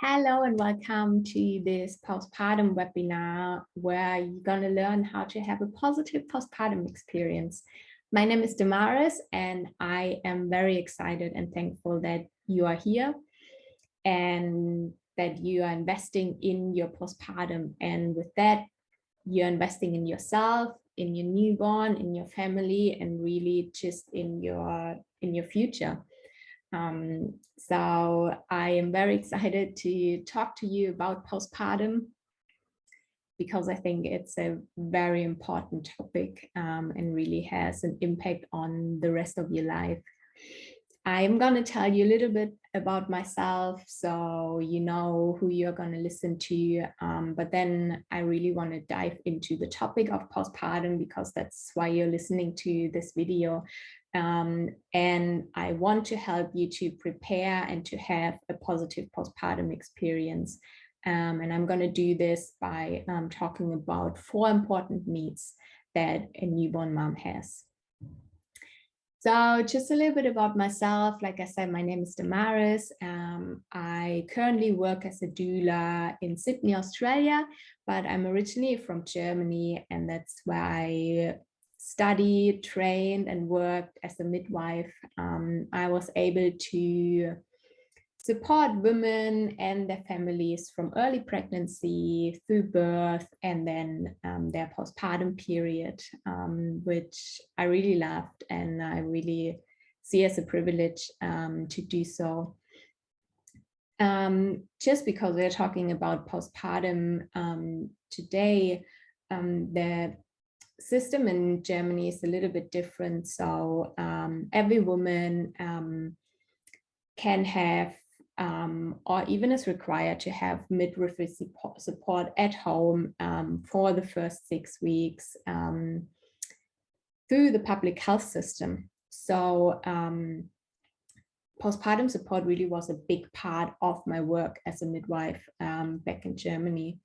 Hello and welcome to this postpartum webinar where you're going to learn how to have a positive postpartum experience. My name is Damaris and I am very excited and thankful that you are here and that you are investing in your postpartum. And with that, you're investing in yourself, in your newborn, in your family, and really just in your future. So I am very excited to talk to you about postpartum because I think it's a very important topic and really has an impact on the rest of your life. I'm going to tell you a little bit about myself so you know who you're going to listen to, but then I really want to dive into the topic of postpartum because that's why you're listening to this video. And I want to help you to prepare and to have a positive postpartum experience. And I'm going to do this by talking about 4 important needs that a newborn mom has. So just a little bit about myself. Like I said, my name is Damaris. I currently work as a doula in Sydney, Australia, but I'm originally from Germany, and that's where I studied, trained, and worked as a midwife. I was able to support women and their families from early pregnancy through birth and then their postpartum period, which I really loved and I really see as a privilege to do so. Just because we're talking about postpartum today, the system in Germany is a little bit different. So every woman can have or even is required to have midwifery support at home for the first 6 weeks through the public health system. So postpartum support really was a big part of my work as a midwife back in Germany.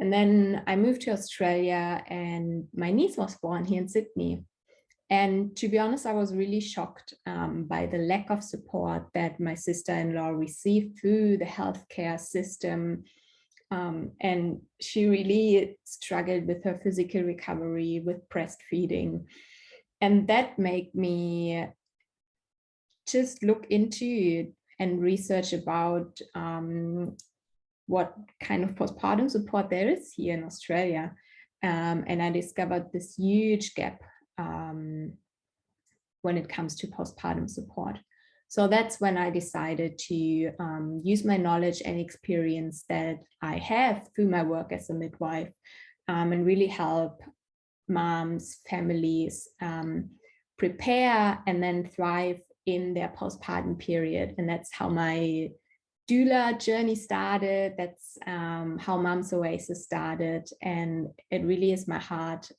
And then I moved to Australia and my niece was born here in Sydney. And to be honest, I was really shocked by the lack of support that my sister-in-law received through the healthcare system. And she really struggled with her physical recovery, with breastfeeding. And that made me just look into it and research about what kind of postpartum support there is here in Australia. And I discovered this huge gap when it comes to postpartum support. So that's when I decided to use my knowledge and experience that I have through my work as a midwife and really help moms, families prepare and then thrive in their postpartum period. And that's how my doula journey started. That's how Mom's Oasis started. And it really is my heart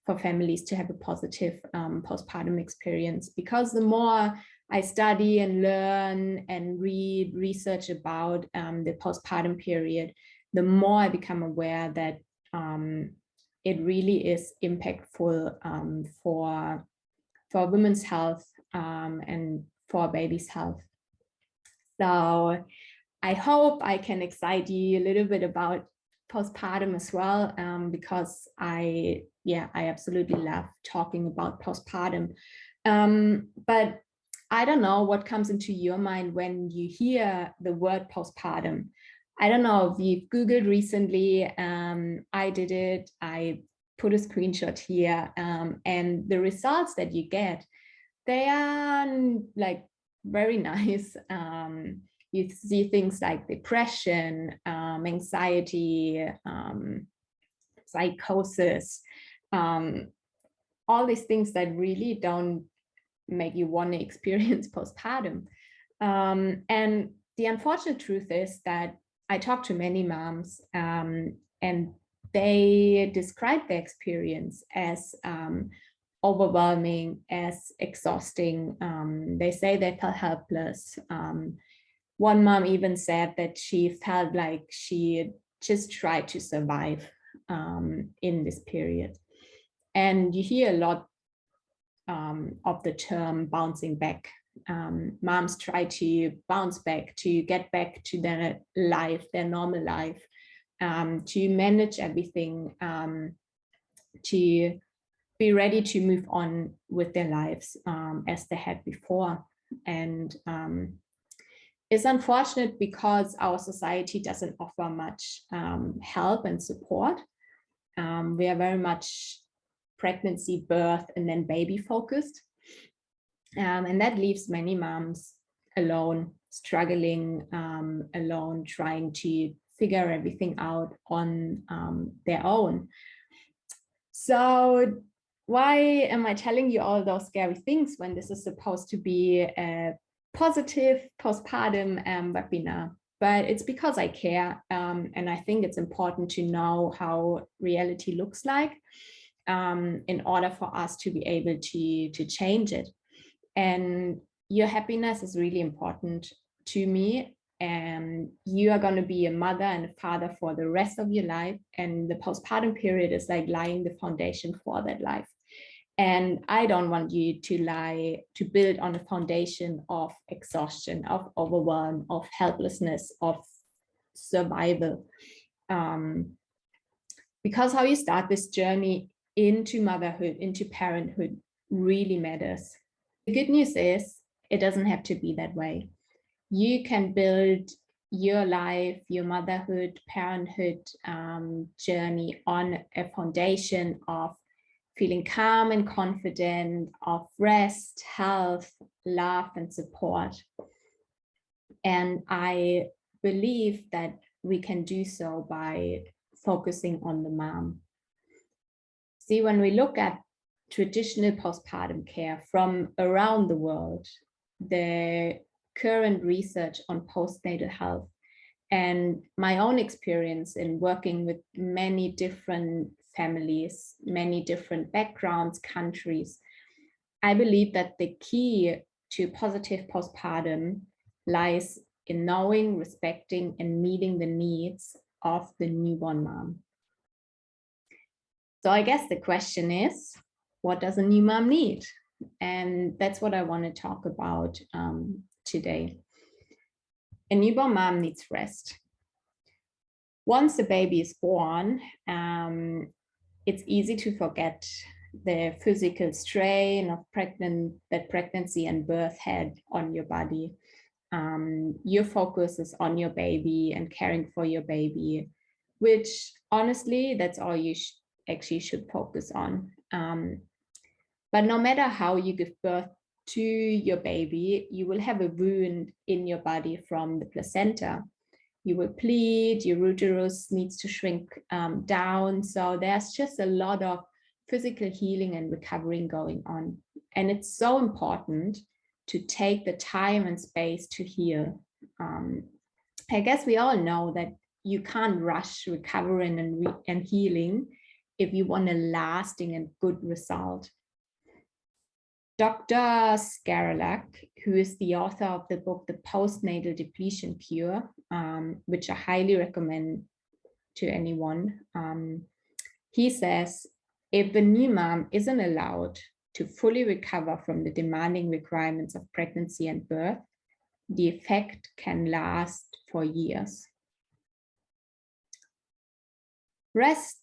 for families to have a positive postpartum experience, because the more I study and learn and read research about the postpartum period, the more I become aware that it really is impactful for women's health and for baby's health. So I hope I can excite you a little bit about postpartum as well, because I absolutely love talking about postpartum. But I don't know what comes into your mind when you hear the word postpartum. I don't know if you've Googled recently. I did it. I put a screenshot here, and the results that you get, they are like very nice. You see things like depression, anxiety, psychosis, all these things that really don't make you want to experience postpartum. And the unfortunate truth is that I talk to many moms and they describe their experience as overwhelming, as exhausting. They say they felt helpless. One mom even said that she felt like she just tried to survive in this period. And you hear a lot of the term bouncing back Moms try to bounce back, to get back to their life, their normal life, to manage everything, to be ready to move on with their lives as they had before. And it's unfortunate because our society doesn't offer much help and support. We are very much pregnancy, birth, and then baby focused. And that leaves many moms alone, struggling alone, trying to figure everything out on their own. So why am I telling you all those scary things when this is supposed to be a positive postpartum webinar? But it's because I care, and I think it's important to know how reality looks like in order for us to be able to change it. And your happiness is really important to me. And you are going to be a mother and a father for the rest of your life. And the postpartum period is like laying the foundation for that life. And I don't want you to build on a foundation of exhaustion, of overwhelm, of helplessness, of survival. Because how you start this journey into motherhood, into parenthood really matters. The good news is it doesn't have to be that way. You can build your life, your motherhood, parenthood journey on a foundation of feeling calm and confident, of rest, health, love, and support. And I believe that we can do so by focusing on the mom. See, when we look at traditional postpartum care from around the world, the current research on postnatal health, and my own experience in working with many different families, many different backgrounds, countries, I believe that the key to positive postpartum lies in knowing, respecting, and meeting the needs of the newborn mom. So I guess the question is, what does a new mom need? And that's what I want to talk about today. A newborn mom needs rest. Once the baby is born, it's easy to forget the physical strain of that pregnancy and birth had on your body. Your focus is on your baby and caring for your baby, which honestly, that's all you actually should focus on. But no matter how you give birth to your baby, you will have a wound in your body from the placenta. You will bleed, your uterus needs to shrink down. So there's just a lot of physical healing and recovering going on. And it's so important to take the time and space to heal. I guess we all know that you can't rush recovering and healing if you want a lasting and good result. Dr. Scarlett, who is the author of the book, The Postnatal Depletion Cure, which I highly recommend to anyone, he says, if the new mom isn't allowed to fully recover from the demanding requirements of pregnancy and birth, the effect can last for years. Rest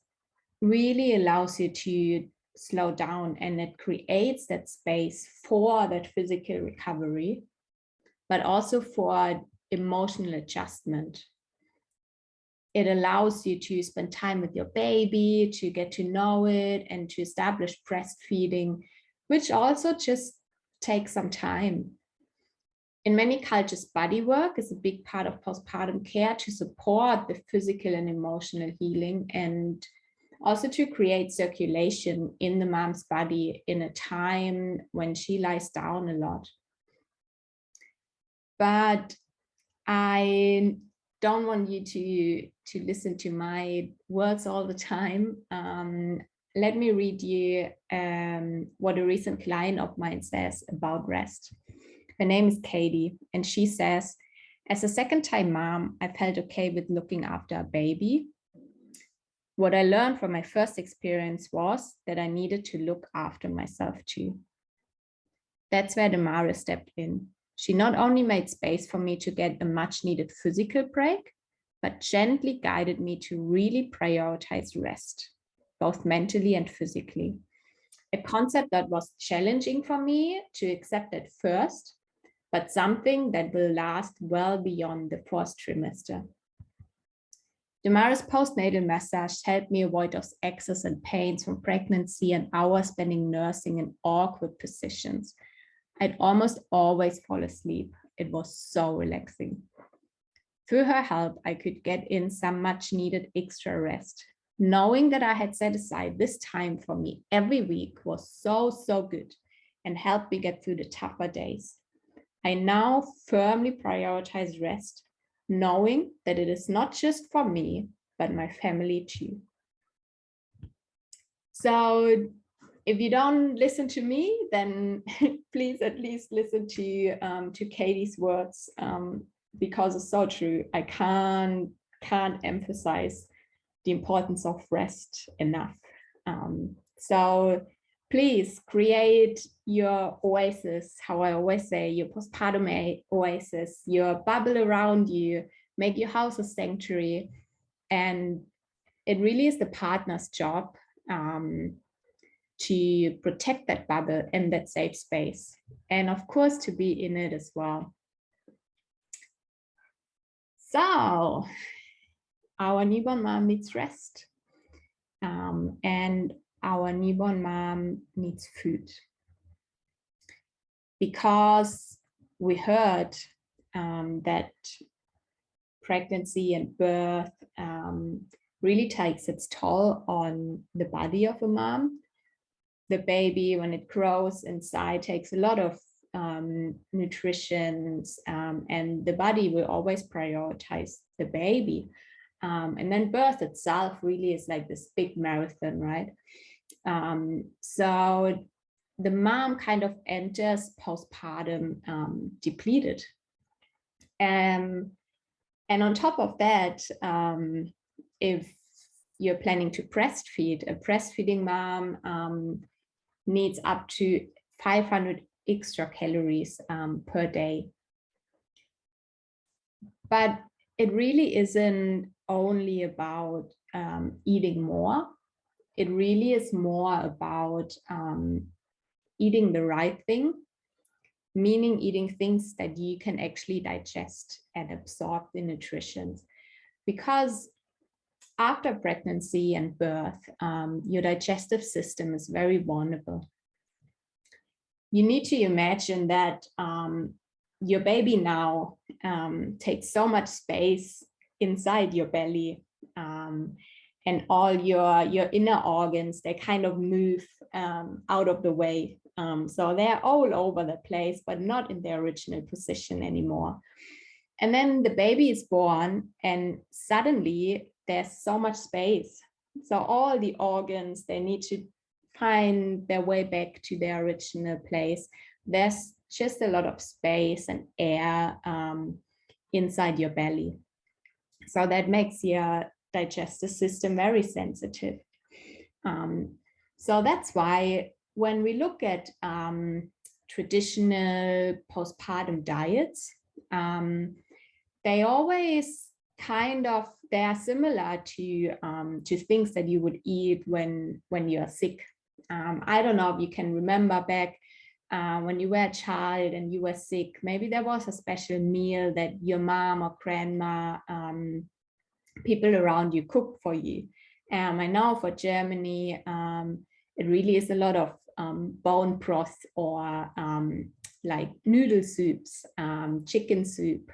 really allows you to slow down, and it creates that space for that physical recovery, but also for emotional adjustment. It allows you to spend time with your baby, to get to know it, and to establish breastfeeding, which also just takes some time. In many cultures, body work is a big part of postpartum care to support the physical and emotional healing, and also to create circulation in the mom's body in a time when she lies down a lot. But I don't want you to listen to my words all the time. Let me read you what a recent client of mine says about rest. Her name is Katie, and she says, as a second-time mom, I felt okay with looking after a baby. What I learned from my first experience was that I needed to look after myself too. That's where Damara stepped in. She not only made space for me to get a much needed physical break, but gently guided me to really prioritize rest, both mentally and physically. A concept that was challenging for me to accept at first, but something that will last well beyond the fourth trimester. Damara's postnatal massage helped me avoid those excess and pains from pregnancy and hours spending nursing in awkward positions. I'd almost always fall asleep. It was so relaxing. Through her help, I could get in some much needed extra rest. Knowing that I had set aside this time for me every week was so good and helped me get through the tougher days. I now firmly prioritize rest, knowing that it is not just for me, but my family too. So if you don't listen to me, then please at least listen to Katie's words, because it's so true. I can't emphasize the importance of rest enough. So please create your oasis, how I always say, your postpartum oasis, your bubble around you, make your house a sanctuary. And it really is the partner's job to protect that bubble and that safe space. And of course, to be in it as well. So our newborn mom needs rest. And our newborn mom needs food. Because we heard that pregnancy and birth really takes its toll on the body of a mom. The baby, when it grows inside, takes a lot of nutrition, and the body will always prioritize the baby. And then birth itself really is like this big marathon, right? So the mom kind of enters postpartum depleted. And on top of that, if you're planning to breastfeed, a breastfeeding mom needs up to 500 extra calories per day. But it really isn't only about eating more. It really is more about eating the right thing, meaning eating things that you can actually digest and absorb the nutrition. Because after pregnancy and birth, your digestive system is very vulnerable. You need to imagine that your baby now takes so much space inside your belly, and all your inner organs, they kind of move out of the way. So they're all over the place, but not in their original position anymore. And then the baby is born, and suddenly there's so much space. So all the organs, they need to find their way back to their original place. There's just a lot of space and air inside your belly. So that makes your digestive system very sensitive. So that's why when we look at traditional postpartum diets, they always they are similar to things that you would eat when you're sick. I don't know if you can remember back when you were a child and you were sick, maybe there was a special meal that your mom or grandma, people around you cooked for you. I know for Germany, it really is a lot of bone broth or like noodle soups, chicken soup,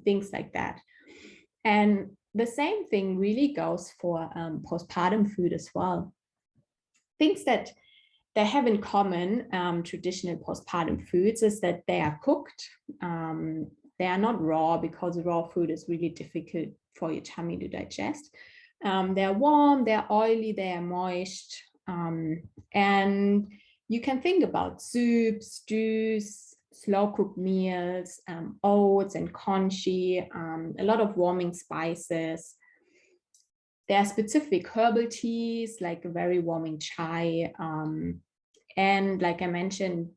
things like that. And the same thing really goes for postpartum food as well. Things that they have in common, traditional postpartum foods, is that they are cooked. They are not raw, because raw food is really difficult for your tummy to digest. They're warm, they're oily, they are moist. And you can think about soups, stews, slow cooked meals, oats and congee, a lot of warming spices. There are specific herbal teas, like a very warming chai. And like I mentioned,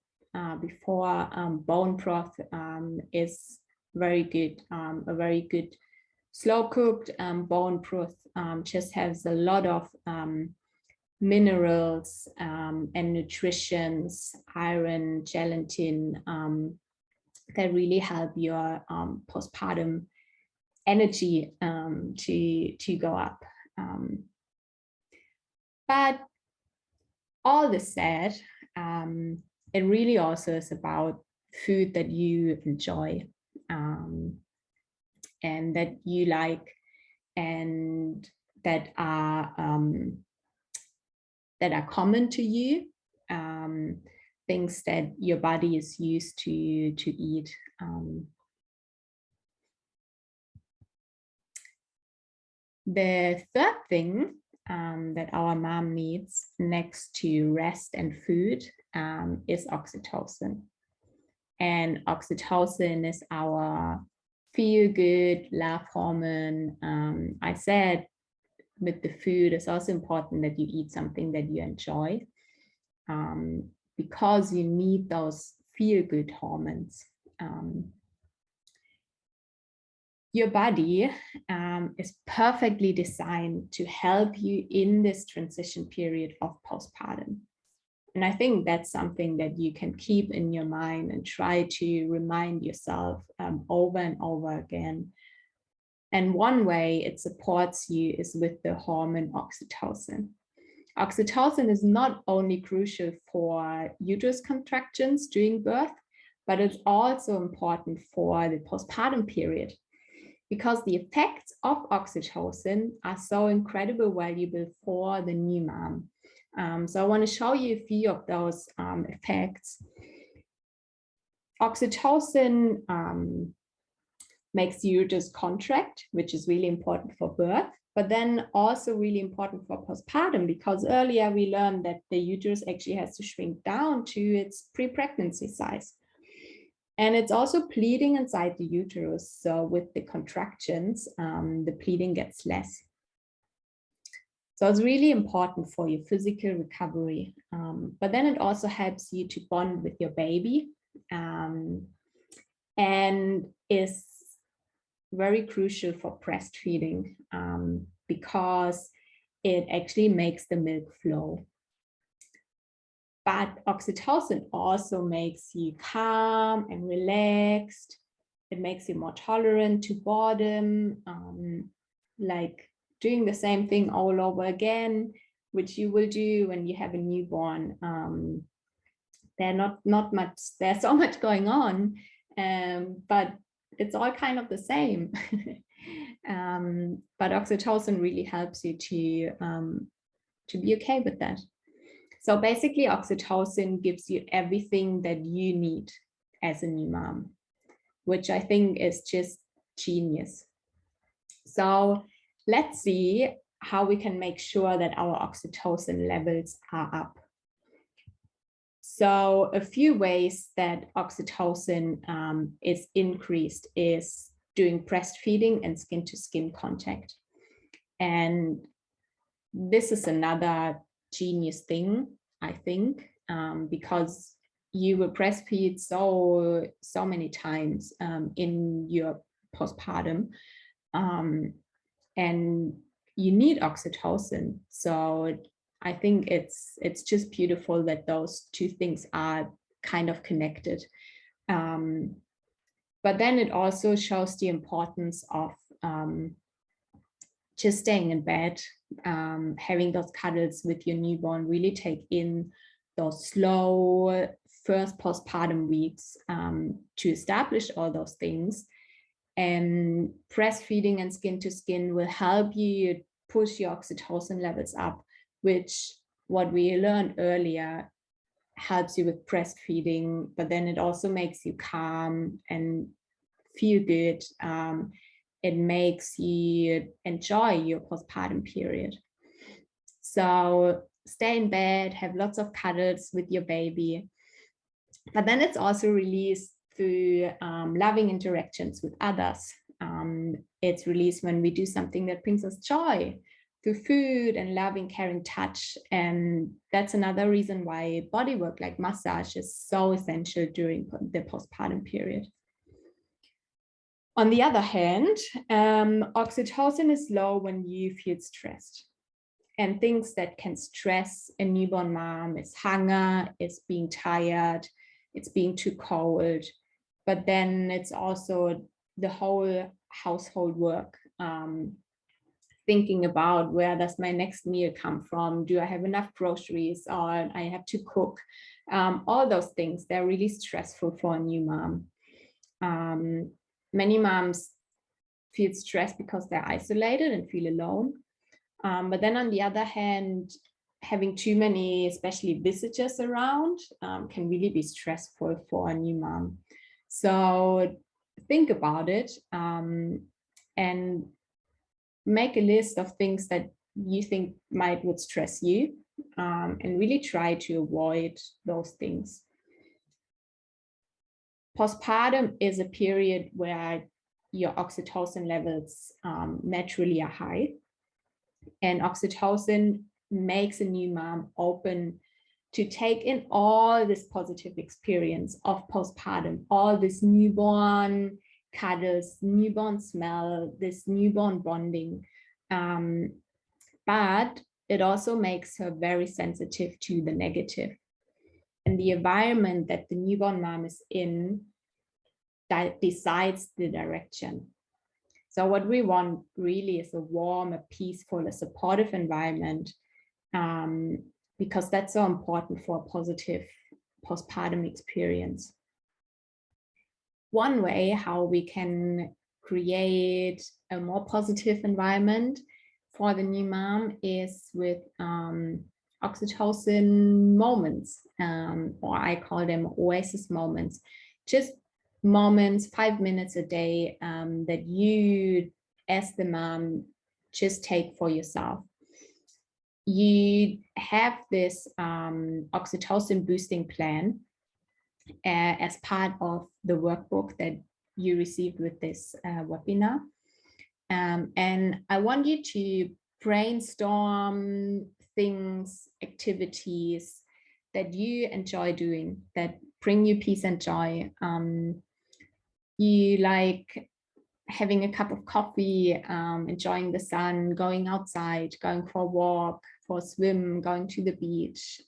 before, bone broth is very good. A very good slow cooked bone broth just has a lot of minerals and nutritions, iron, gelatin, that really help your postpartum energy to go up. But all this said, it really also is about food that you enjoy and that you like, and that are common to you, things that your body is used to eat. The third thing that our mom needs next to rest and food is oxytocin. And oxytocin is our feel-good love hormone. I said with the food, it's also important that you eat something that you enjoy, because you need those feel-good hormones. Your body is perfectly designed to help you in this transition period of postpartum. And I think that's something that you can keep in your mind and try to remind yourself over and over again. And one way it supports you is with the hormone oxytocin. Oxytocin is not only crucial for uterus contractions during birth, but it's also important for the postpartum period, because the effects of oxytocin are so incredibly valuable for the new mom. So I want to show you a few of those effects. Oxytocin makes the uterus contract, which is really important for birth, but then also really important for postpartum, because earlier we learned that the uterus actually has to shrink down to its pre-pregnancy size. And it's also bleeding inside the uterus. So with the contractions, the bleeding gets less. So it's really important for your physical recovery. But then it also helps you to bond with your baby, and is very crucial for breastfeeding, because it actually makes the milk flow. But oxytocin also makes you calm and relaxed. It makes you more tolerant to boredom, like doing the same thing all over again, which you will do when you have a newborn. There's so much going on, but it's all kind of the same. But oxytocin really helps you to be okay with that. So basically, oxytocin gives you everything that you need as a new mom, which I think is just genius. So let's see how we can make sure that our oxytocin levels are up. So a few ways that oxytocin is increased is doing breastfeeding and skin-to-skin contact. And this is another genius thing, I think, because you will breastfeed so many times in your postpartum, and you need oxytocin. So I think it's just beautiful that those two things are kind of connected. But then it also shows the importance of just staying in bed, having those cuddles with your newborn, really take in those slow first postpartum weeks to establish all those things. And breastfeeding and skin to skin will help you push your oxytocin levels up, which what we learned earlier helps you with breastfeeding, but then it also makes you calm and feel good. It makes you enjoy your postpartum period. So stay in bed, have lots of cuddles with your baby. But then it's also released through loving interactions with others. It's released when we do something that brings us joy, through food and loving, caring touch. And that's another reason why body work like massage is so essential during the postpartum period. On the other hand, oxytocin is low when you feel stressed. And things that can stress a newborn mom is hunger, is being tired, it's being too cold. But then it's also the whole household work, thinking about where does my next meal come from? Do I have enough groceries, or I have to cook? All those things, they're really stressful for a new mom. Many moms feel stressed because they're isolated and feel alone. But then on the other hand, having too many, especially visitors around, can really be stressful for a new mom. So think about it, and make a list of things that you think would stress you, and really try to avoid those things. Postpartum is a period where your oxytocin levels naturally are high. And oxytocin makes a new mom open to take in all this positive experience of postpartum, all this newborn cuddles, newborn smell, this newborn bonding. But it also makes her very sensitive to the negative. And the environment that the newborn mom is in decides the direction. So what we want really is a warm, a peaceful, a supportive environment, because that's so important for a positive postpartum experience. One way how we can create a more positive environment for the new mom is with oxytocin moments, or I call them oasis moments. Just moments, 5 minutes a day, that you as the mom just take for yourself. You have this oxytocin boosting plan as part of the workbook that you received with this webinar. And I want you to brainstorm things, activities that you enjoy doing, that bring you peace and joy. You like having a cup of coffee, enjoying the sun, going outside, going for a walk, for a swim, going to the beach,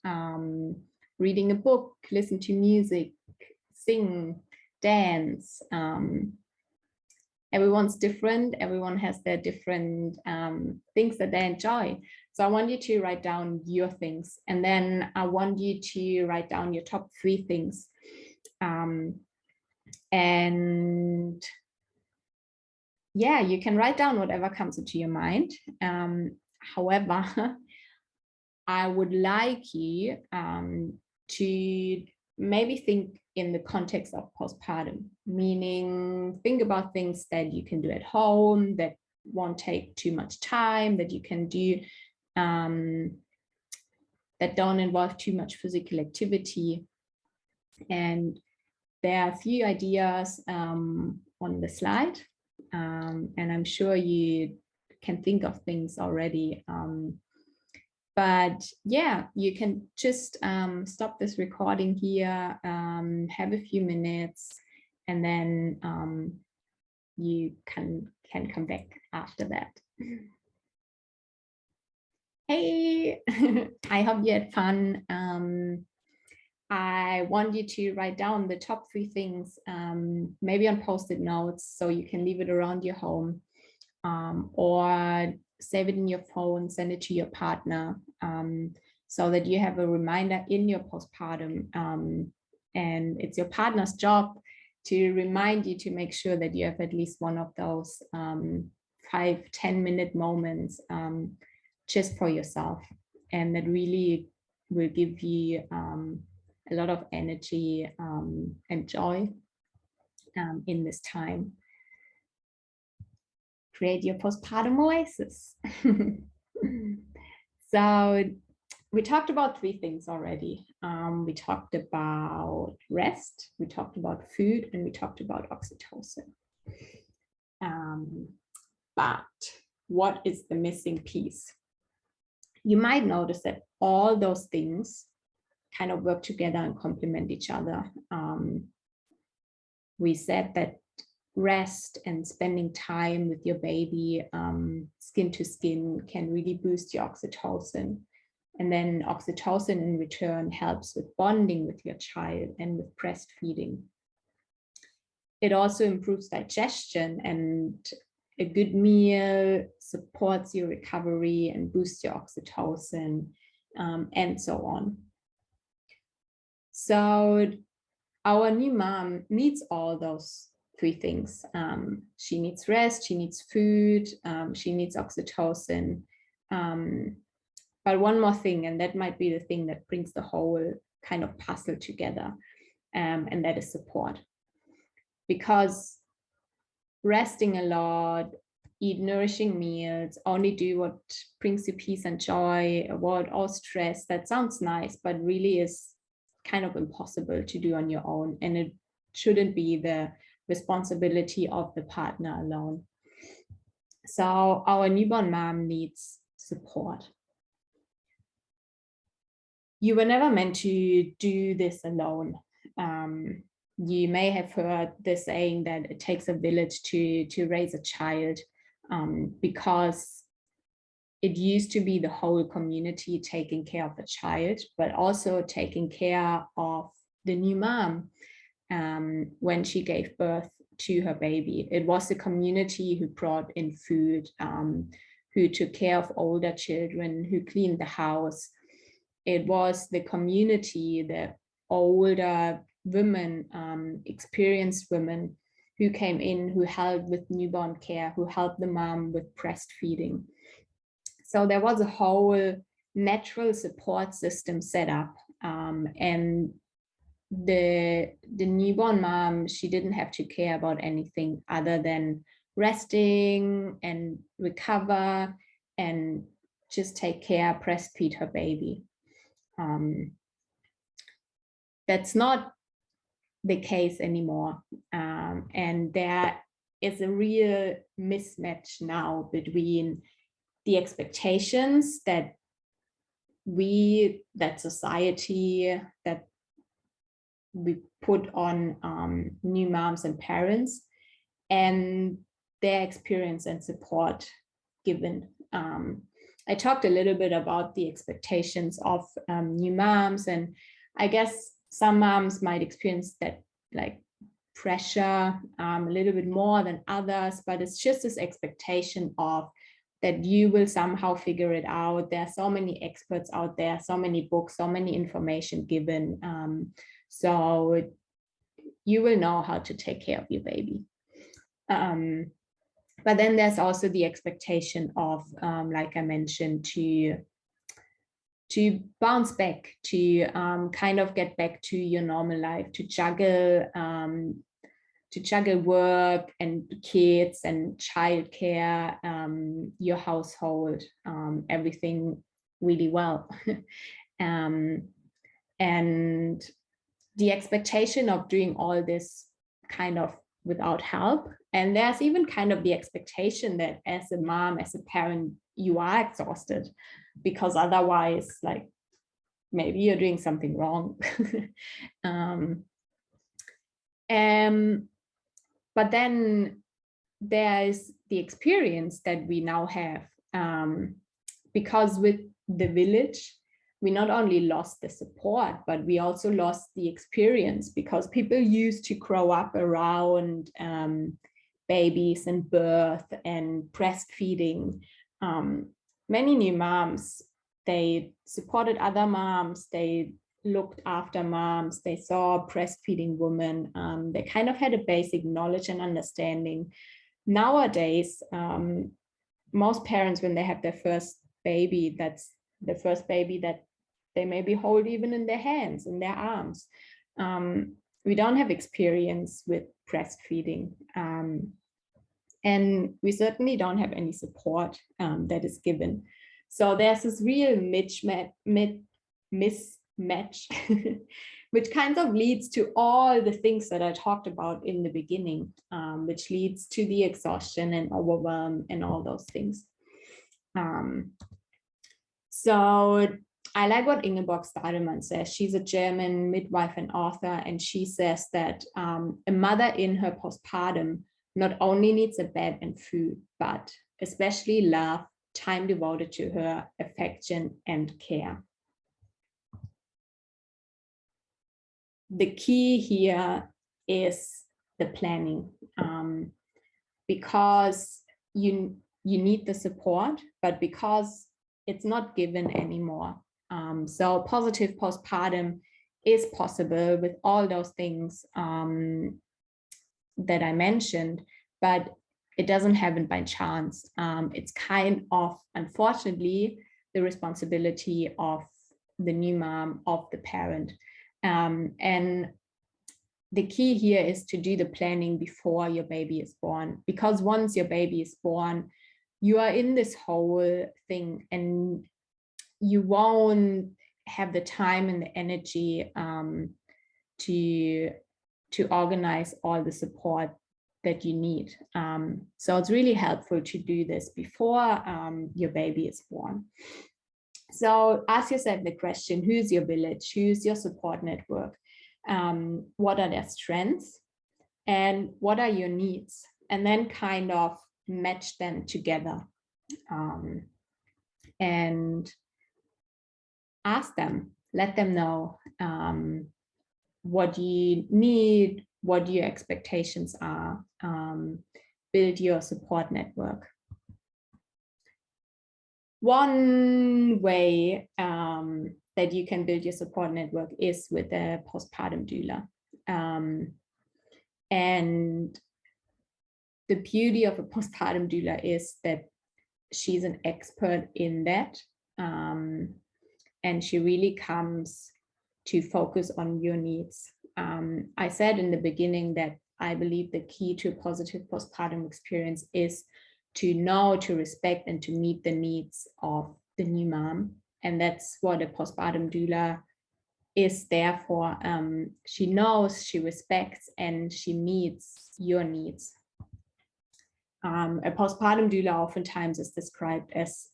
reading a book, listen to music, sing, dance. Everyone's different. Everyone has their different things that they enjoy. So I want you to write down your things, and then I want you to write down your top 3 things. And yeah, you can write down whatever comes into your mind. However, I would like you to maybe think in the context of postpartum, meaning think about things that you can do at home that won't take too much time, that you can do that don't involve too much physical activity. And there are a few ideas on the slide, and I'm sure you can think of things already. But yeah, you can just stop this recording here, have a few minutes, and then you can come back after that. Hey, I hope you had fun. I want you to write down the top 3 things, maybe on Post-it notes, so you can leave it around your home, or save it in your phone, send it to your partner, so that you have a reminder in your postpartum. And it's your partner's job to remind you to make sure that you have at least one of those 5-10 minute moments just for yourself. And that really will give you a lot of energy and joy in this time. Create your postpartum oasis. So we talked about 3 things already. We talked about rest, we talked about food, and we talked about oxytocin. But what is the missing piece? you might notice that all those things kind of work together and complement each other. We said that rest and spending time with your baby, skin to skin, can really boost your oxytocin. And then oxytocin in return helps with bonding with your child and with breastfeeding. It also improves digestion, and a good meal supports your recovery and boosts your oxytocin, and so on. So our new mom needs all those three things. She needs rest, she needs food, she needs oxytocin. But one more thing, and that might be the thing that brings the whole kind of puzzle together, and that is support. Because resting a lot, eat nourishing meals, only do what brings you peace and joy, avoid all stress, that sounds nice, but really is kind of impossible to do on your own. And it shouldn't be the responsibility of the partner alone. So our newborn mom needs support. You were never meant to do this alone. You may have heard the saying that it takes a village to raise a child, because it used to be the whole community taking care of the child, but also taking care of the new mom when she gave birth to her baby. It was the community who brought in food, who took care of older children, who cleaned the house. It was the community, the older women, experienced women who came in, who helped with newborn care, who helped the mom with breastfeeding. So there was a whole natural support system set up, and the newborn mom, she didn't have to care about anything other than resting and recover and just take care, breastfeed her baby. That's not the case anymore, and there is a real mismatch now between the expectations that society, that we put on new moms and parents, and their experience and support given. I talked a little bit about the expectations of new moms, and I guess some moms might experience that like pressure a little bit more than others, but it's just this expectation of that you will somehow figure it out. There are so many experts out there, so many books, so many information given. So you will know how to take care of your baby. But then there's also the expectation of, like I mentioned, to bounce back, to kind of get back to your normal life, to juggle work and kids and childcare, your household, everything really well. And the expectation of doing all this kind of without help. And there's even kind of the expectation that as a mom, as a parent, you are exhausted, because otherwise, like, maybe you're doing something wrong. But then there is the experience that we now have, because with the village, we not only lost the support, but we also lost the experience, because people used to grow up around babies and birth and breastfeeding. Many new moms, they supported other moms, they looked after moms, they saw breastfeeding women, they kind of had a basic knowledge and understanding. Nowadays, most parents, when they have their first baby, that's the first baby that they maybe hold even in their hands, in their arms. We don't have experience with breastfeeding. And we certainly don't have any support that is given. So there's this real mismatch, which kind of leads to all the things that I talked about in the beginning, which leads to the exhaustion and overwhelm and all those things. So I like what Ingeborg Stadelmann says. She's a German midwife and author, and she says that a mother in her postpartum not only needs a bed and food, but especially love, time devoted to her, affection, and care. The key here is the planning, because you need the support, but because it's not given anymore. So positive postpartum is possible with all those things that I mentioned, but it doesn't happen by chance. It's kind of, unfortunately, the responsibility of the new mom, of the parent. And the key here is to do the planning before your baby is born, because once your baby is born, you are in this whole thing and you won't have the time and the energy to organize all the support that you need. So it's really helpful to do this before your baby is born. So ask yourself the question, who's your village? Who's your support network? What are their strengths? And what are your needs? And then kind of match them together. And ask them, let them know what you need, what your expectations are. Build your support network. One way that you can build your support network is with a postpartum doula. And the beauty of a postpartum doula is that she's an expert in that. And she really comes to focus on your needs. I said in the beginning that I believe the key to a positive postpartum experience is to know, to respect, and to meet the needs of the new mom. And that's what a postpartum doula is there for. She knows, she respects, and she meets your needs. A postpartum doula oftentimes is described as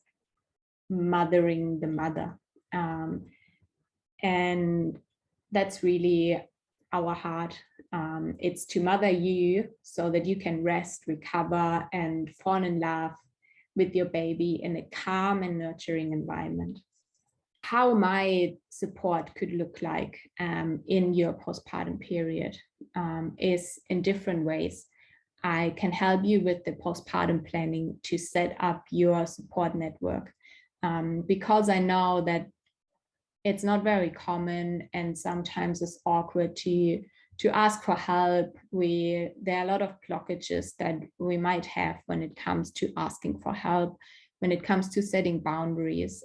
mothering the mother. And that's really our heart. It's to mother you so that you can rest, recover, and fall in love with your baby in a calm and nurturing environment. How my support could look like in your postpartum period is in different ways. I can help you with the postpartum planning to set up your support network, because I know that it's not very common and sometimes it's awkward to ask for help. There are a lot of blockages that we might have when it comes to asking for help, when it comes to setting boundaries.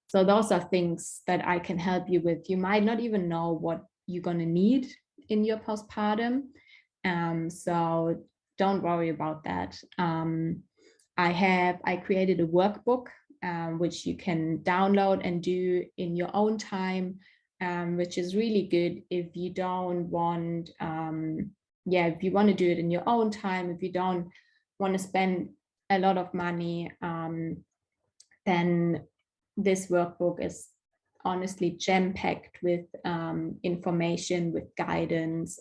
So those are things that I can help you with. You might not even know what you're going to need in your postpartum. So don't worry about that. I created a workbook which you can download and do in your own time, which is really good if you don't want, if you want to do it in your own time, if you don't want to spend a lot of money, then this workbook is honestly jam-packed with information, with guidance,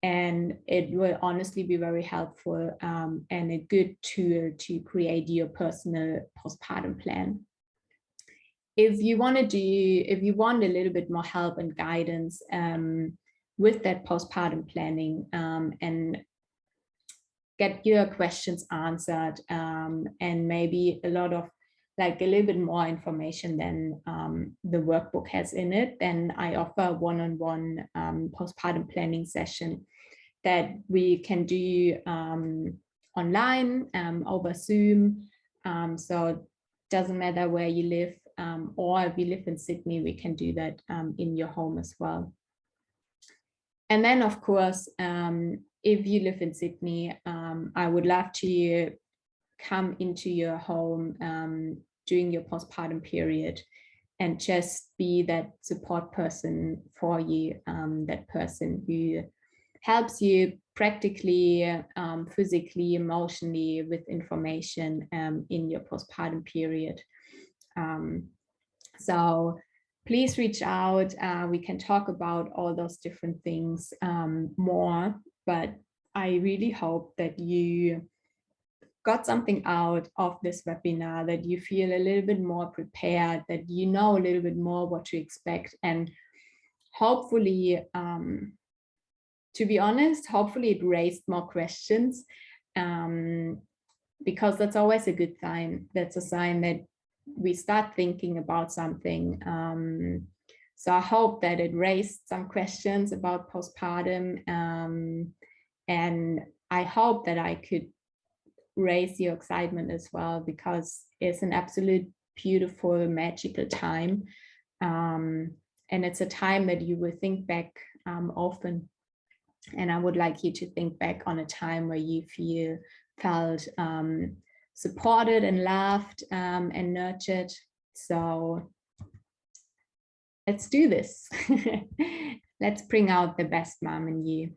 and it will honestly be very helpful and a good tool to create your personal postpartum plan. If you want a little bit more help and guidance with that postpartum planning and get your questions answered, and maybe a little bit more information than the workbook has in it, then I offer a one-on-one postpartum planning session that we can do online over Zoom. So it doesn't matter where you live, or if you live in Sydney, we can do that in your home as well. And then, of course, if you live in Sydney, I would love to come into your home during your postpartum period and just be that support person for you, that person who helps you practically, physically, emotionally, with information in your postpartum period. So please reach out. We can talk about all those different things more, but I really hope that you got something out of this webinar, that you feel a little bit more prepared, that you know a little bit more what to expect, and hopefully, to be honest, hopefully it raised more questions, because that's always a good sign. That's a sign that we start thinking about something. So I hope that it raised some questions about postpartum, and I hope that I could raise your excitement as well, because it's an absolute beautiful, magical time. And it's a time that you will think back often. And I would like you to think back on a time where you felt supported and loved and nurtured. So let's do this. Let's bring out the best mom in you.